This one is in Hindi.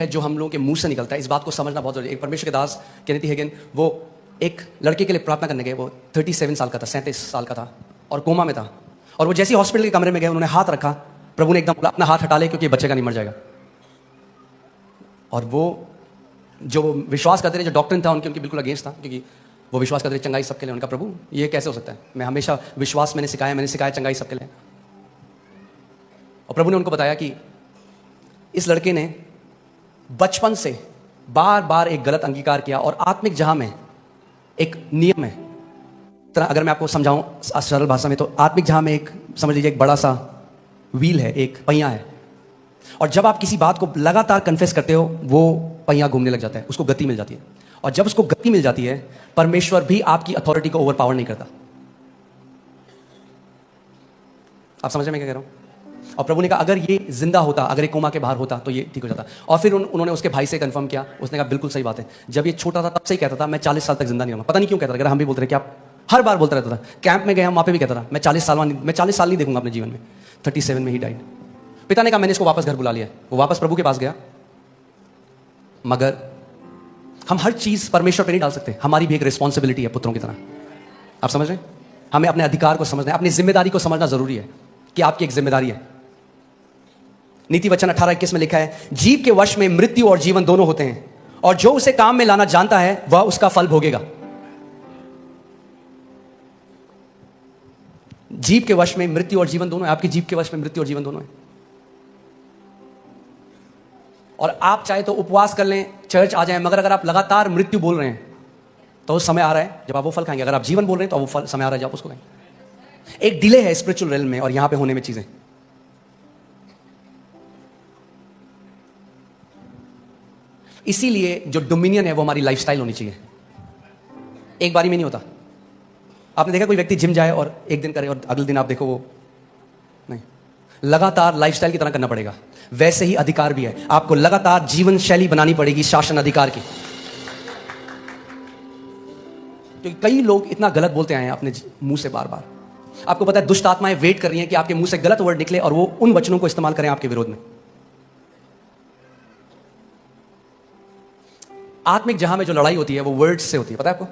जो हम लोगों के मुंह से निकलता है, इस बात को समझना बहुत जरूरी है। एक परमेश्वर के दास केनेथ हेगन, वो एक लड़के के लिए प्रार्थना करने गए। वो 37 साल का था, 37 साल का था और कोमा में था। और वो जैसे ही हॉस्पिटल के कमरे में गए, उन्होंने हाथ रखा, प्रभु ने एकदम बोला अपना हाथ हटा ले क्योंकि बच्चे का नहीं मर जाएगा। और वो जो विश्वास करते थे, जो डॉक्टर था उनके बिल्कुल अगेंस्ट था, क्योंकि वो विश्वास करते थे चंगाई सबके लिए। उनका प्रभु ये कैसे हो सकता है? मैं हमेशा विश्वास मैंने सिखाया चंगाई सबके लिए। और प्रभु ने उनको बताया कि इस लड़के ने बचपन से बार बार एक गलत अंगीकार किया और आत्मिक जहां में एक नियम है। अगर मैं आपको समझाऊं सरल भाषा में, तो आत्मिक जहां में एक समझ लीजिए एक बड़ा सा व्हील है, एक पहिया है। और जब आप किसी बात को लगातार कन्फेस करते हो, वो पहिया घूमने लग जाता है, उसको गति मिल जाती है। और जब उसको गति मिल जाती है, परमेश्वर भी आपकी अथॉरिटी को ओवरपावर नहीं करता। आप समझ में क्या कह रहा हूं? और प्रभु ने कहा अगर ये जिंदा होता, अगर ये कोमा के बाहर होता तो ये ठीक हो जाता। और फिर उन्होंने उसके भाई से कंफर्म किया। उसने कहा बिल्कुल सही बात है। जब ये छोटा था तब से ही कहता था मैं 40 साल तक जिंदा नहीं रहूंगा। पता नहीं क्यों कहता था, अगर हम भी बोलते रहे कि आप हर बार बोलता रहता था। कैंप में गए हम, वहां पे भी कहता था मैं 40 साल नहीं देखूंगा अपने जीवन में। 37 में ही डाइड। पिता ने कहा मैंने इसको वापस घर बुला लिया। वो वापस प्रभु के पास गया। मगर हम हर चीज परमेश्वर पे नहीं डाल सकते। हमारी भी एक रिस्पॉन्सिबिलिटी है पुत्रों की तरह। आप समझ रहे हैं? हमें अपने अधिकार को समझना है, अपनी जिम्मेदारी को समझना जरूरी है कि आपकी एक जिम्मेदारी है। नीति वचन 18:21 में लिखा है जीव के वश में मृत्यु और जीवन दोनों होते हैं, और जो उसे काम में लाना जानता है वह उसका फल भोगेगा। जीव के वश में मृत्यु और जीवन दोनों है। आपकी जीव के वश में मृत्यु और जीवन दोनों है। और आप चाहे तो उपवास कर लें, चर्च आ जाएं, मगर अगर आप लगातार मृत्यु बोल रहे हैं तो उस समय आ रहा है जब आप वो फल खाएंगे। अगर आप जीवन बोल रहे हैं तो वो फल समय आ रहा है जब आप उसको खाएंगे। एक डिले है स्पिरिचुअल रेल्म में और यहां पे होने में चीजें। इसीलिए जो डोमिनियन है वो हमारी लाइफस्टाइल होनी चाहिए। एक बारी में नहीं होता। आपने देखा कोई व्यक्ति जिम जाए और एक दिन करे और अगले दिन आप देखो वो नहीं, लगातार लाइफस्टाइल की तरह करना पड़ेगा। वैसे ही अधिकार भी है, आपको लगातार जीवन शैली बनानी पड़ेगी शासन अधिकार की। क्योंकि कई लोग इतना गलत बोलते आए हैं अपने मुंह से बार बार। आपको पता है दुष्ट आत्माएं वेट कर रही हैं कि आपके मुंह से गलत वर्ड निकले और वो उन वचनों को इस्तेमाल करें आपके विरोध में। आत्मिक जहां में जो लड़ाई होती है वो वर्ड्स से होती है, पता है आपको?